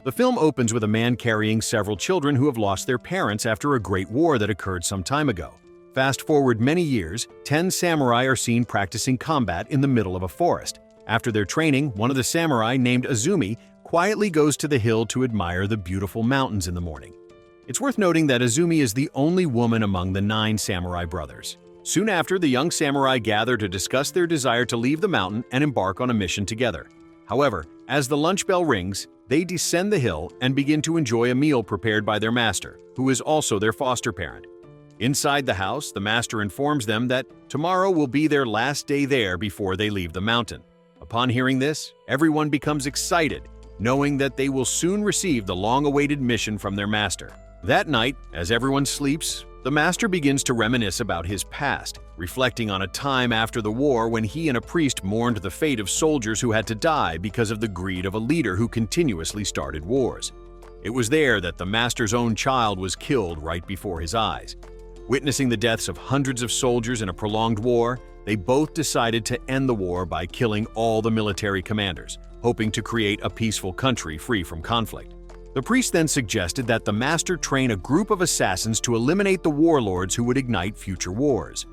The film opens with a man carrying several children who have lost their parents after a great war that occurred some time ago. Fast forward many years, 10 samurai are seen practicing combat in the middle of a forest. After their training, one of the samurai, named Azumi, quietly goes to the hill to admire the beautiful mountains in the morning. It's worth noting that Azumi is the only woman among the 9 samurai brothers. Soon after, the young samurai gather to discuss their desire to leave the mountain and embark on a mission together. However, as the lunch bell rings, they descend the hill and begin to enjoy a meal prepared by their master, who is also their foster parent. Inside the house, the master informs them that tomorrow will be their last day there before they leave the mountain. Upon hearing this, everyone becomes excited, knowing that they will soon receive the long-awaited mission from their master. That night, as everyone sleeps, the master begins to reminisce about his past, reflecting on a time after the war when he and a priest mourned the fate of soldiers who had to die because of the greed of a leader who continuously started wars. It was there that the master's own child was killed right before his eyes. Witnessing the deaths of hundreds of soldiers in a prolonged war, they both decided to end the war by killing all the military commanders, hoping to create a peaceful country free from conflict. The priest then suggested that the master train a group of assassins to eliminate the warlords who would ignite future wars.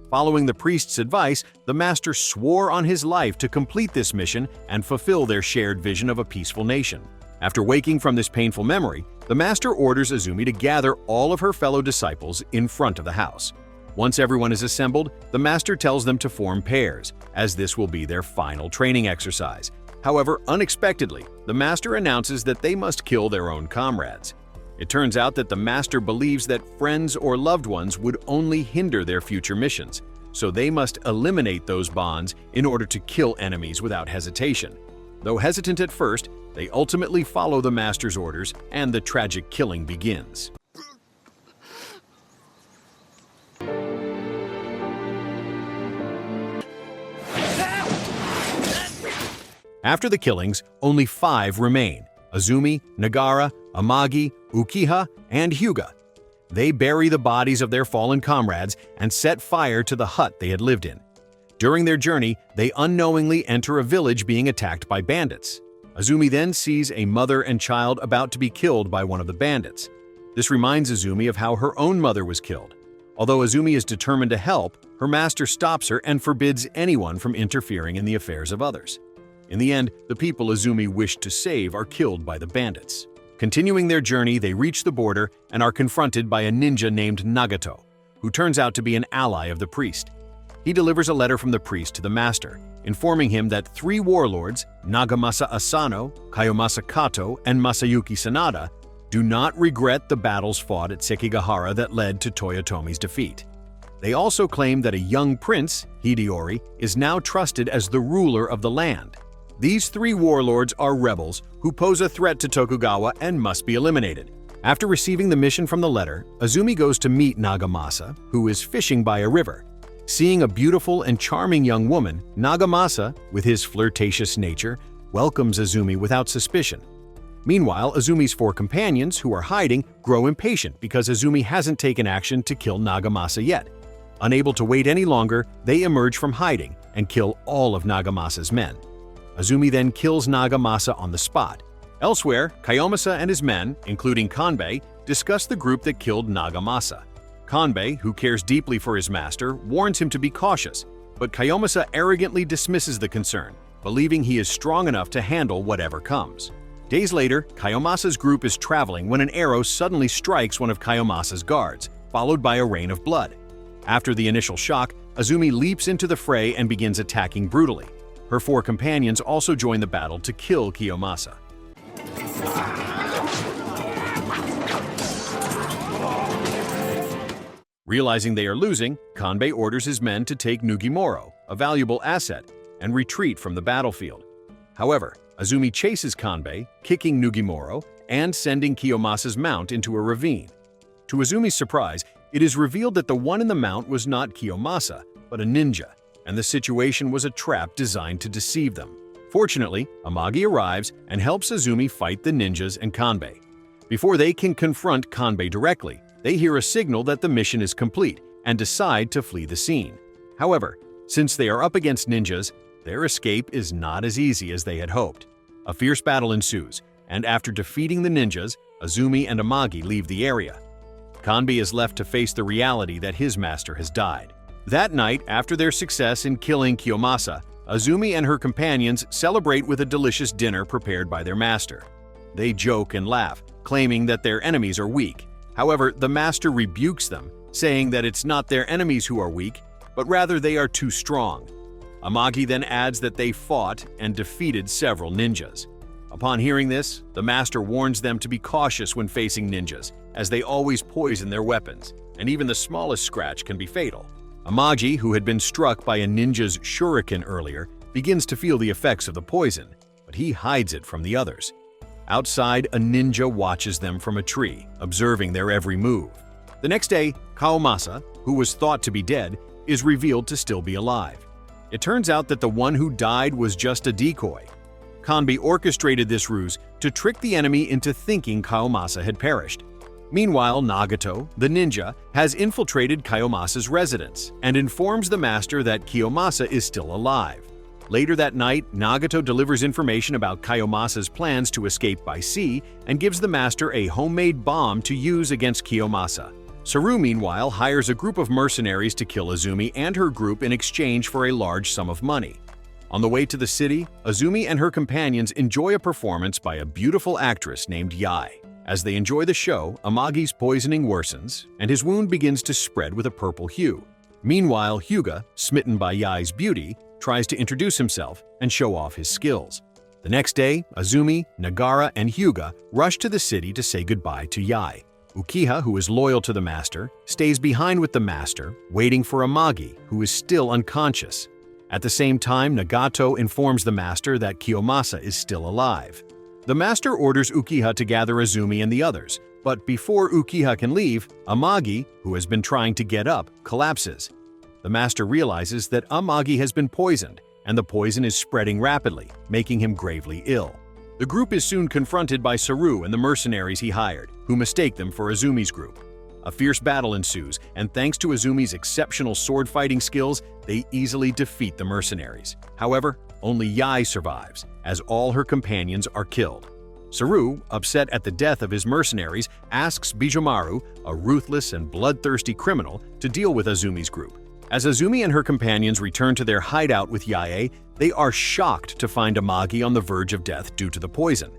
Following the priest's advice, the master swore on his life to complete this mission and fulfill their shared vision of a peaceful nation. After waking from this painful memory, the master orders Azumi to gather all of her fellow disciples in front of the house. Once everyone is assembled, the master tells them to form pairs, as this will be their final training exercise. However, unexpectedly, the master announces that they must kill their own comrades. It turns out that the master believes that friends or loved ones would only hinder their future missions, so they must eliminate those bonds in order to kill enemies without hesitation. Though hesitant at first, they ultimately follow the master's orders and the tragic killing begins. After the killings, only 5 remain: Azumi, Nagara, Amagi, Ukiha, and Hyuga. They bury the bodies of their fallen comrades and set fire to the hut they had lived in. During their journey, they unknowingly enter a village being attacked by bandits. Azumi then sees a mother and child about to be killed by one of the bandits. This reminds Azumi of how her own mother was killed. Although Azumi is determined to help, her master stops her and forbids anyone from interfering in the affairs of others. In the end, the people Azumi wished to save are killed by the bandits. Continuing their journey, they reach the border and are confronted by a ninja named Nagato, who turns out to be an ally of the priest. He delivers a letter from the priest to the master, informing him that 3 warlords, Nagamasa Asano, Kayomasa Kato, and Masayuki Sanada, do not regret the battles fought at Sekigahara that led to Toyotomi's defeat. They also claim that a young prince, Hideori, is now trusted as the ruler of the land. These 3 warlords are rebels who pose a threat to Tokugawa and must be eliminated. After receiving the mission from the letter, Azumi goes to meet Nagamasa, who is fishing by a river. Seeing a beautiful and charming young woman, Nagamasa, with his flirtatious nature, welcomes Azumi without suspicion. Meanwhile, Azumi's 4 companions, who are hiding, grow impatient because Azumi hasn't taken action to kill Nagamasa yet. Unable to wait any longer, they emerge from hiding and kill all of Nagamasa's men. Azumi then kills Nagamasa on the spot. Elsewhere, Kayomasa and his men, including Kanbei, discuss the group that killed Nagamasa. Kanbei, who cares deeply for his master, warns him to be cautious, but Kayomasa arrogantly dismisses the concern, believing he is strong enough to handle whatever comes. Days later, Kayomasa's group is traveling when an arrow suddenly strikes one of Kayomasa's guards, followed by a rain of blood. After the initial shock, Azumi leaps into the fray and begins attacking brutally. Her 4 companions also join the battle to kill Kiyomasa. Realizing they are losing, Kanbei orders his men to take Nugimoro, a valuable asset, and retreat from the battlefield. However, Azumi chases Kanbei, kicking Nugimoro and sending Kiyomasa's mount into a ravine. To Azumi's surprise, it is revealed that the one in the mount was not Kiyomasa, but a ninja, and the situation was a trap designed to deceive them. Fortunately, Amagi arrives and helps Azumi fight the ninjas and Kanbei. Before they can confront Kanbei directly, they hear a signal that the mission is complete and decide to flee the scene. However, since they are up against ninjas, their escape is not as easy as they had hoped. A fierce battle ensues, and after defeating the ninjas, Azumi and Amagi leave the area. Kanbei is left to face the reality that his master has died. That night, after their success in killing Kiyomasa, Azumi and her companions celebrate with a delicious dinner prepared by their master. They joke and laugh, claiming that their enemies are weak. However, the master rebukes them, saying that it's not their enemies who are weak, but rather they are too strong. Amagi then adds that they fought and defeated several ninjas. Upon hearing this, the master warns them to be cautious when facing ninjas, as they always poison their weapons, and even the smallest scratch can be fatal. Amagi, who had been struck by a ninja's shuriken earlier, begins to feel the effects of the poison, but he hides it from the others. Outside, a ninja watches them from a tree, observing their every move. The next day, Kawamasa, who was thought to be dead, is revealed to still be alive. It turns out that the one who died was just a decoy. Kanbei orchestrated this ruse to trick the enemy into thinking Kawamasa had perished. Meanwhile, Nagato, the ninja, has infiltrated Kiyomasa's residence and informs the master that Kiyomasa is still alive. Later that night, Nagato delivers information about Kiyomasa's plans to escape by sea and gives the master a homemade bomb to use against Kiyomasa. Saru, meanwhile, hires a group of mercenaries to kill Azumi and her group in exchange for a large sum of money. On the way to the city, Azumi and her companions enjoy a performance by a beautiful actress named Yae. As they enjoy the show, Amagi's poisoning worsens, and his wound begins to spread with a purple hue. Meanwhile, Hyuga, smitten by Yae's beauty, tries to introduce himself and show off his skills. The next day, Azumi, Nagara, and Hyuga rush to the city to say goodbye to Yae. Ukiha, who is loyal to the master, stays behind with the master, waiting for Amagi, who is still unconscious. At the same time, Nagato informs the master that Kiyomasa is still alive. The master orders Ukiha to gather Azumi and the others, but before Ukiha can leave, Amagi, who has been trying to get up, collapses. The master realizes that Amagi has been poisoned, and the poison is spreading rapidly, making him gravely ill. The group is soon confronted by Saru and the mercenaries he hired, who mistake them for Azumi's group. A fierce battle ensues, and thanks to Azumi's exceptional sword-fighting skills, they easily defeat the mercenaries. However, only Yae survives, as all her companions are killed. Saru, upset at the death of his mercenaries, asks Bijomaru, a ruthless and bloodthirsty criminal, to deal with Azumi's group. As Azumi and her companions return to their hideout with Yae, they are shocked to find Amagi on the verge of death due to the poison.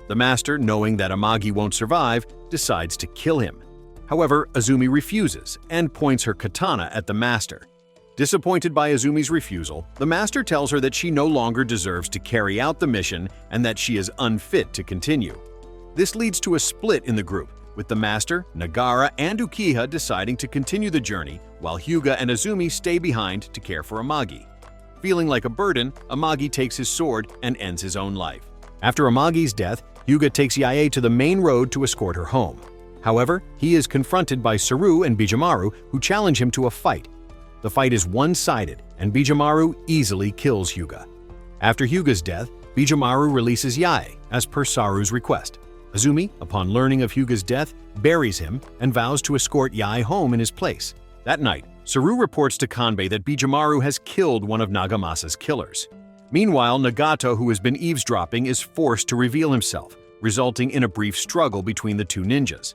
The master, knowing that Amagi won't survive, decides to kill him. However, Azumi refuses and points her katana at the master. Disappointed by Azumi's refusal, the master tells her that she no longer deserves to carry out the mission and that she is unfit to continue. This leads to a split in the group, with the master, Nagara, and Ukiha deciding to continue the journey, while Hyuga and Azumi stay behind to care for Amagi. Feeling like a burden, Amagi takes his sword and ends his own life. After Amagi's death, Hyuga takes Yae to the main road to escort her home. However, he is confronted by Saru and Bijomaru, who challenge him to a fight. The fight is one-sided, and Bijomaru easily kills Hyuga. After Hyuga's death, Bijomaru releases Yae, as per Saru's request. Azumi, upon learning of Hyuga's death, buries him and vows to escort Yae home in his place. That night, Saru reports to Kanbei that Bijomaru has killed one of Nagamasa's killers. Meanwhile, Nagato, who has been eavesdropping, is forced to reveal himself, resulting in a brief struggle between the two ninjas.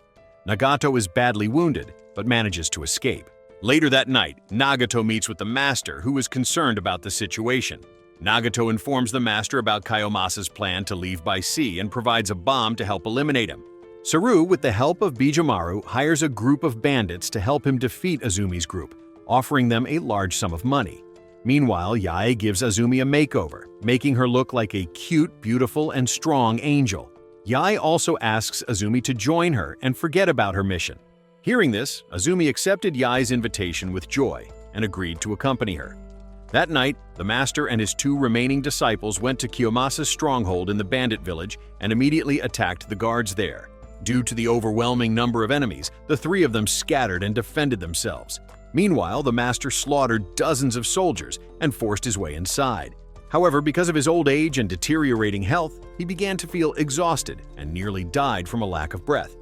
Nagato is badly wounded, but manages to escape. Later that night, Nagato meets with the master, who is concerned about the situation. Nagato informs the master about Kiyomasa's plan to leave by sea and provides a bomb to help eliminate him. Saru, with the help of Bijomaru, hires a group of bandits to help him defeat Azumi's group, offering them a large sum of money. Meanwhile, Yae gives Azumi a makeover, making her look like a cute, beautiful, and strong angel. Yae also asks Azumi to join her and forget about her mission. Hearing this, Azumi accepted Yae's invitation with joy and agreed to accompany her. That night, the master and his two remaining disciples went to Kiyomasa's stronghold in the bandit village and immediately attacked the guards there. Due to the overwhelming number of enemies, the three of them scattered and defended themselves. Meanwhile, the master slaughtered dozens of soldiers and forced his way inside. However, because of his old age and deteriorating health, he began to feel exhausted and nearly died from a lack of breath.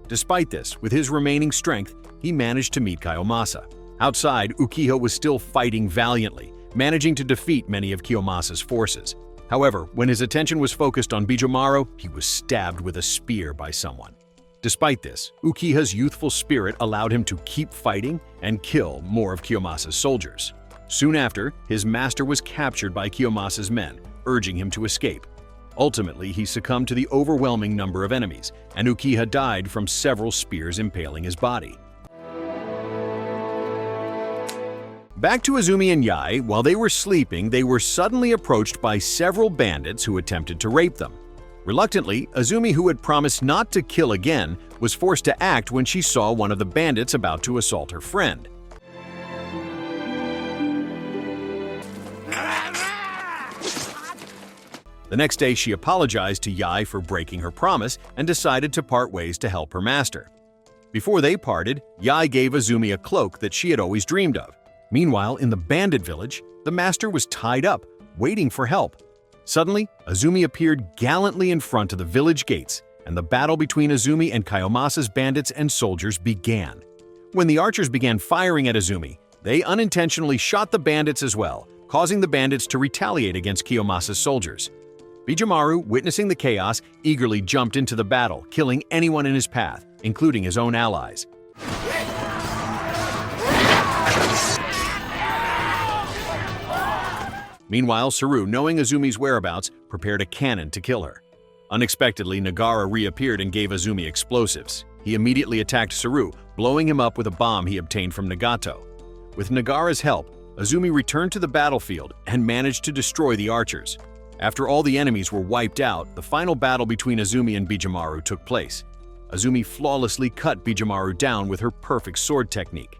Despite this, with his remaining strength, he managed to meet Kiyomasa. Outside, Ukiha was still fighting valiantly, managing to defeat many of Kiyomasa's forces. However, when his attention was focused on Bijomaru, he was stabbed with a spear by someone. Despite this, Uchiha's youthful spirit allowed him to keep fighting and kill more of Kiyomasa's soldiers. Soon after, his master was captured by Kiyomasa's men, urging him to escape. Ultimately, he succumbed to the overwhelming number of enemies, and Uchiha died from several spears impaling his body. Back to Azumi and Yae, while they were sleeping, they were suddenly approached by several bandits who attempted to rape them. Reluctantly, Azumi, who had promised not to kill again, was forced to act when she saw one of the bandits about to assault her friend. The next day, she apologized to Yae for breaking her promise and decided to part ways to help her master. Before they parted, Yae gave Azumi a cloak that she had always dreamed of. Meanwhile, in the bandit village, the master was tied up, waiting for help. Suddenly, Azumi appeared gallantly in front of the village gates, and the battle between Azumi and Kiyomasa's bandits and soldiers began. When the archers began firing at Azumi, they unintentionally shot the bandits as well, causing the bandits to retaliate against Kiyomasa's soldiers. Bijomaru, witnessing the chaos, eagerly jumped into the battle, killing anyone in his path, including his own allies. Meanwhile, Saru, knowing Azumi's whereabouts, prepared a cannon to kill her. Unexpectedly, Nagara reappeared and gave Azumi explosives. He immediately attacked Saru, blowing him up with a bomb he obtained from Nagato. With Nagara's help, Azumi returned to the battlefield and managed to destroy the archers. After all the enemies were wiped out, the final battle between Azumi and Bijomaru took place. Azumi flawlessly cut Bijomaru down with her perfect sword technique.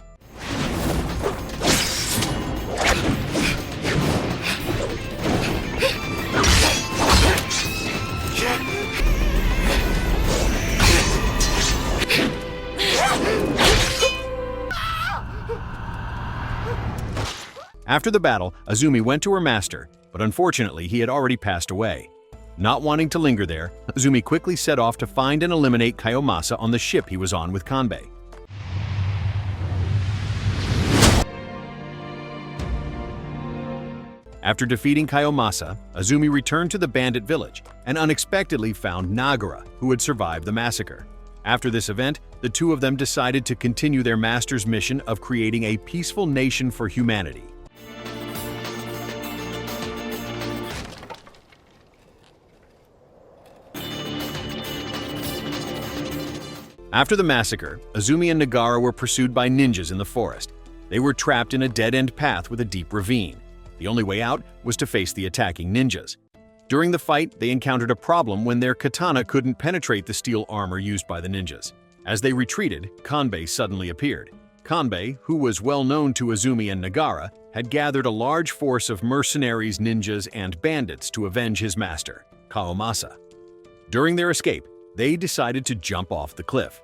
After the battle, Azumi went to her master, but unfortunately he had already passed away. Not wanting to linger there, Azumi quickly set off to find and eliminate Kiyomasa on the ship he was on with Kanbei. After defeating Kiyomasa, Azumi returned to the bandit village and unexpectedly found Nagara, who had survived the massacre. After this event, the two of them decided to continue their master's mission of creating a peaceful nation for humanity. After the massacre, Azumi and Nagara were pursued by ninjas in the forest. They were trapped in a dead-end path with a deep ravine. The only way out was to face the attacking ninjas. During the fight, they encountered a problem when their katana couldn't penetrate the steel armor used by the ninjas. As they retreated, Kanbei suddenly appeared. Kanbei, who was well known to Azumi and Nagara, had gathered a large force of mercenaries, ninjas, and bandits to avenge his master, Kiyomasa. During their escape, they decided to jump off the cliff.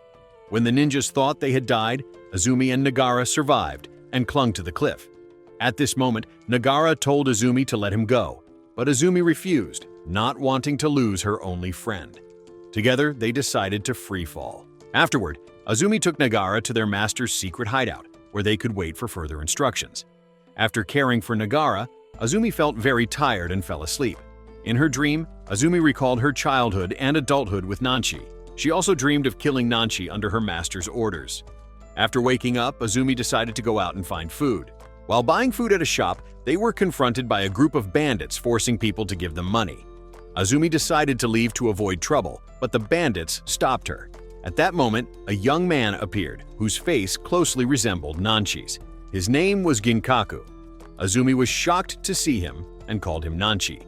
When the ninjas thought they had died, Azumi and Nagara survived and clung to the cliff. At this moment, Nagara told Azumi to let him go, but Azumi refused, not wanting to lose her only friend. Together, they decided to free fall. Afterward, Azumi took Nagara to their master's secret hideout, where they could wait for further instructions. After caring for Nagara, Azumi felt very tired and fell asleep. In her dream, Azumi recalled her childhood and adulthood with Nanchi. She also dreamed of killing Nanchi under her master's orders. After waking up, Azumi decided to go out and find food. While buying food at a shop, they were confronted by a group of bandits forcing people to give them money. Azumi decided to leave to avoid trouble, but the bandits stopped her. At that moment, a young man appeared, whose face closely resembled Nanchi's. His name was Ginkaku. Azumi was shocked to see him and called him Nanchi.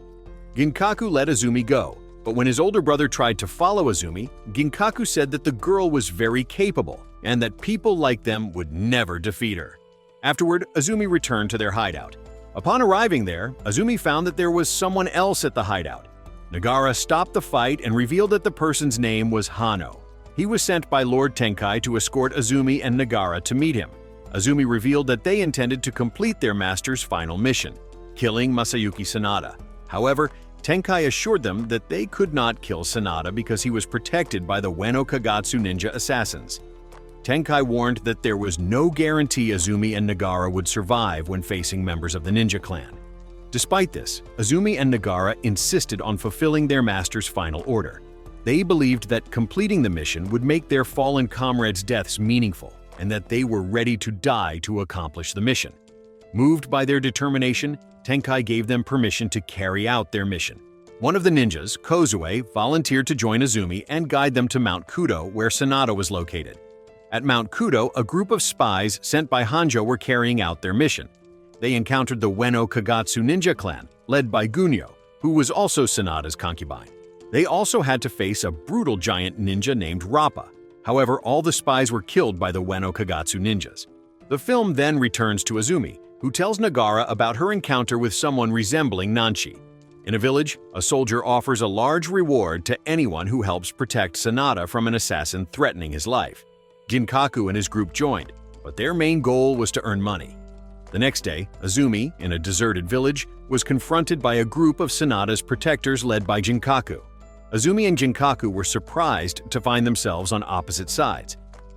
Ginkaku let Azumi go, but when his older brother tried to follow Azumi, Ginkaku said that the girl was very capable and that people like them would never defeat her. Afterward, Azumi returned to their hideout. Upon arriving there, Azumi found that there was someone else at the hideout. Nagara stopped the fight and revealed that the person's name was Hano. He was sent by Lord Tenkai to escort Azumi and Nagara to meet him. Azumi revealed that they intended to complete their master's final mission, killing Masayuki Sanada. However, Tenkai assured them that they could not kill Sanada because he was protected by the Ueno Kagatsu ninja assassins. Tenkai warned that there was no guarantee Azumi and Nagara would survive when facing members of the ninja clan. Despite this, Azumi and Nagara insisted on fulfilling their master's final order. They believed that completing the mission would make their fallen comrades' deaths meaningful, and that they were ready to die to accomplish the mission. Moved by their determination, Tenkai gave them permission to carry out their mission. One of the ninjas, Kozue, volunteered to join Azumi and guide them to Mount Kudo, where Sanada was located. At Mount Kudo, a group of spies sent by Hanjo were carrying out their mission. They encountered the Ueno Kagatsu ninja clan, led by Gunyo, who was also Sanada's concubine. They also had to face a brutal giant ninja named Rappa. However, all the spies were killed by the Ueno Kagatsu ninjas. The film then returns to Azumi, who tells Nagara about her encounter with someone resembling Nanshi. In a village, a soldier offers a large reward to anyone who helps protect Sanada from an assassin threatening his life. Ginkaku and his group joined, but their main goal was to earn money. The next day, Azumi, in a deserted village, was confronted by a group of Sanada's protectors led by Ginkaku. Azumi and Ginkaku were surprised to find themselves on opposite sides.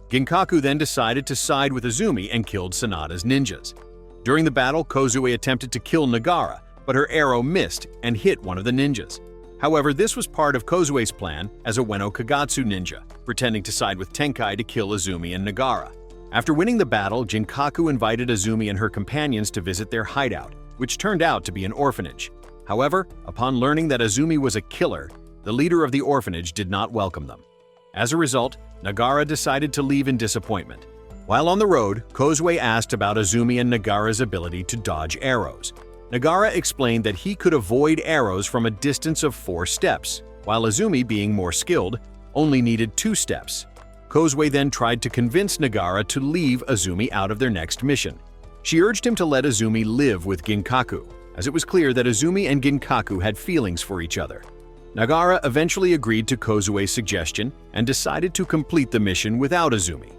Ginkaku then decided to side with Azumi and killed Sanada's ninjas. During the battle, Kozue attempted to kill Nagara, but her arrow missed and hit one of the ninjas. However, this was part of Kozue's plan as a Ueno Kagatsu ninja, pretending to side with Tenkai to kill Azumi and Nagara. After winning the battle, Ginkaku invited Azumi and her companions to visit their hideout, which turned out to be an orphanage. However, upon learning that Azumi was a killer, the leader of the orphanage did not welcome them. As a result, Nagara decided to leave in disappointment. While on the road, Kozue asked about Azumi and Nagara's ability to dodge arrows. Nagara explained that he could avoid arrows from a distance of 4 steps, while Azumi, being more skilled, only needed 2 steps. Kozue then tried to convince Nagara to leave Azumi out of their next mission. She urged him to let Azumi live with Ginkaku, as it was clear that Azumi and Ginkaku had feelings for each other. Nagara eventually agreed to Kozue's suggestion and decided to complete the mission without Azumi.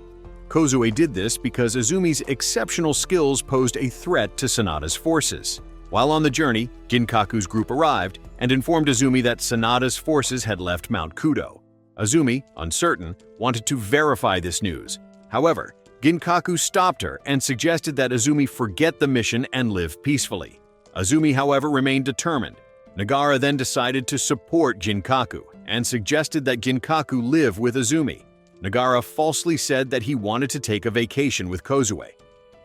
Kozue did this because Azumi's exceptional skills posed a threat to Sanada's forces. While on the journey, Ginkaku's group arrived and informed Azumi that Sanada's forces had left Mount Kudo. Azumi, uncertain, wanted to verify this news. However, Ginkaku stopped her and suggested that Azumi forget the mission and live peacefully. Azumi, however, remained determined. Nagara then decided to support Ginkaku and suggested that Ginkaku live with Azumi. Nagara falsely said that he wanted to take a vacation with Kozue.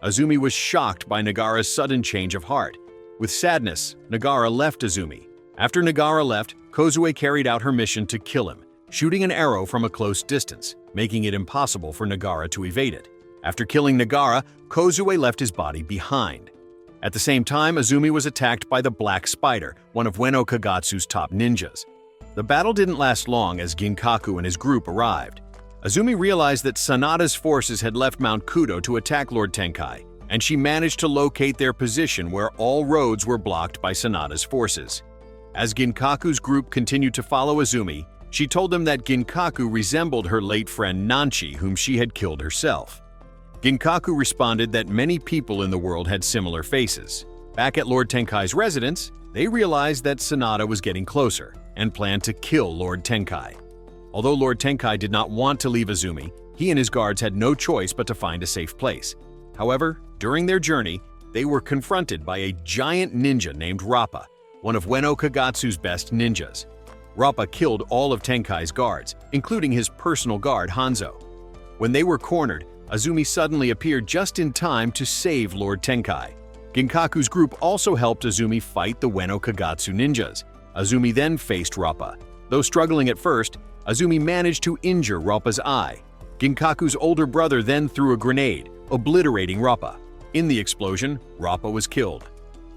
Azumi was shocked by Nagara's sudden change of heart. With sadness, Nagara left Azumi. After Nagara left, Kozue carried out her mission to kill him, shooting an arrow from a close distance, making it impossible for Nagara to evade it. After killing Nagara, Kozue left his body behind. At the same time, Azumi was attacked by the Black Spider, one of Ueno Kagatsu's top ninjas. The battle didn't last long as Ginkaku and his group arrived. Azumi realized that Sanada's forces had left Mount Kudo to attack Lord Tenkai, and she managed to locate their position where all roads were blocked by Sanada's forces. As Ginkaku's group continued to follow Azumi, she told them that Ginkaku resembled her late friend Nanshi, whom she had killed herself. Ginkaku responded that many people in the world had similar faces. Back at Lord Tenkai's residence, they realized that Sanada was getting closer and planned to kill Lord Tenkai. Although Lord Tenkai did not want to leave Azumi, he and his guards had no choice but to find a safe place. However, during their journey, they were confronted by a giant ninja named Rappa, one of Ueno Kagatsu's best ninjas. Rappa killed all of Tenkai's guards, including his personal guard Hanzo. When they were cornered, Azumi suddenly appeared just in time to save Lord Tenkai. Ginkaku's group also helped Azumi fight the Ueno Kagatsu ninjas. Azumi then faced Rappa. Though struggling at first, Azumi managed to injure Rappa's eye. Ginkaku's older brother then threw a grenade, obliterating Rappa. In the explosion, Rappa was killed.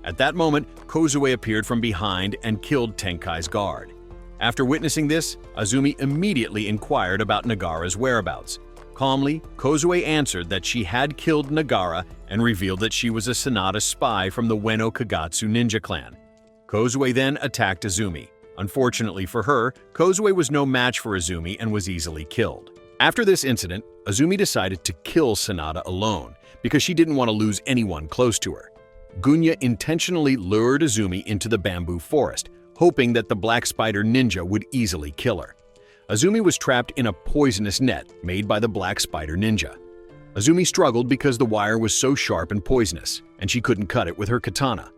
At that moment, Kozue appeared from behind and killed Tenkai's guard. After witnessing this, Azumi immediately inquired about Nagara's whereabouts. Calmly, Kozue answered that she had killed Nagara and revealed that she was a Sanada spy from the Ueno Kagatsu ninja clan. Kozue then attacked Azumi. Unfortunately for her, Kozue was no match for Azumi and was easily killed. After this incident, Azumi decided to kill Sanada alone because she didn't want to lose anyone close to her. Gunya intentionally lured Azumi into the bamboo forest, hoping that the Black Spider ninja would easily kill her. Azumi was trapped in a poisonous net made by the Black Spider ninja. Azumi struggled because the wire was so sharp and poisonous, and she couldn't cut it with her katana.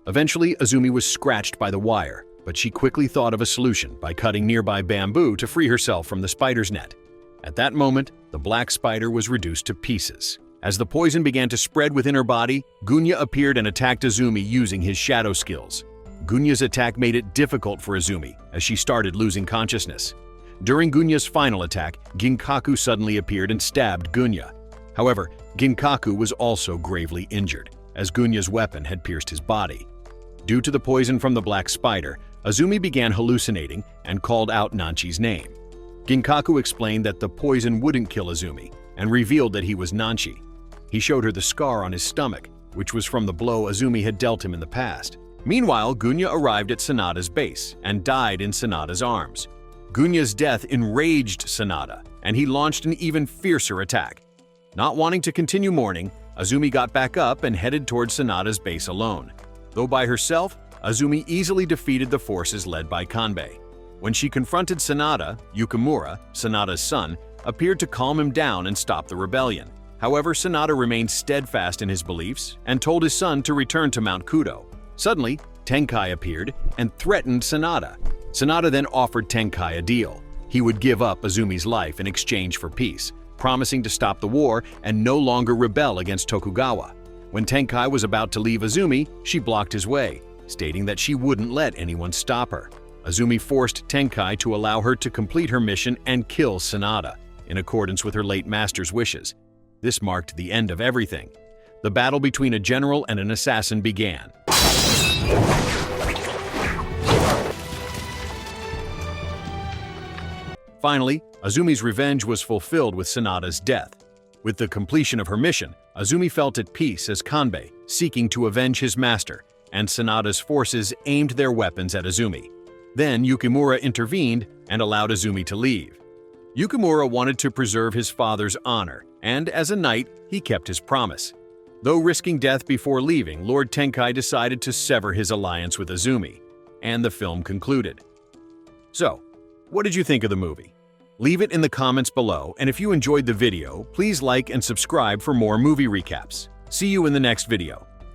Eventually, Azumi was scratched by the wire, but she quickly thought of a solution by cutting nearby bamboo to free herself from the spider's net. At that moment, the black spider was reduced to pieces. As the poison began to spread within her body, Gunya appeared and attacked Azumi using his shadow skills. Gunya's attack made it difficult for Azumi as she started losing consciousness. During Gunya's final attack, Ginkaku suddenly appeared and stabbed Gunya. However, Ginkaku was also gravely injured, as Gunya's weapon had pierced his body. Due to the poison from the black spider, Azumi began hallucinating and called out Nanchi's name. Ginkaku explained that the poison wouldn't kill Azumi and revealed that he was Nanchi. He showed her the scar on his stomach, which was from the blow Azumi had dealt him in the past. Meanwhile, Gunya arrived at Sanada's base and died in Sanada's arms. Gunya's death enraged Sanada, and he launched an even fiercer attack. Not wanting to continue mourning, Azumi got back up and headed towards Sanada's base alone. Though by herself, Azumi easily defeated the forces led by Kanbei. When she confronted Sanada, Yukimura, Sanada's son, appeared to calm him down and stop the rebellion. However, Sanada remained steadfast in his beliefs and told his son to return to Mount Kudo. Suddenly, Tenkai appeared and threatened Sanada. Sanada then offered Tenkai a deal. He would give up Azumi's life in exchange for peace, promising to stop the war and no longer rebel against Tokugawa. When Tenkai was about to leave Azumi, she blocked his way, stating that she wouldn't let anyone stop her. Azumi forced Tenkai to allow her to complete her mission and kill Sanada, in accordance with her late master's wishes. This marked the end of everything. The battle between a general and an assassin began. Finally, Azumi's revenge was fulfilled with Sanada's death. With the completion of her mission, Azumi felt at peace as Kanbei, seeking to avenge his master, and Sanada's forces aimed their weapons at Azumi. Then Yukimura intervened and allowed Azumi to leave. Yukimura wanted to preserve his father's honor, and as a knight, he kept his promise. Though risking death before leaving, Lord Tenkai decided to sever his alliance with Azumi, and the film concluded. So, what did you think of the movie? Leave it in the comments below, and if you enjoyed the video, please like and subscribe for more movie recaps. See you in the next video.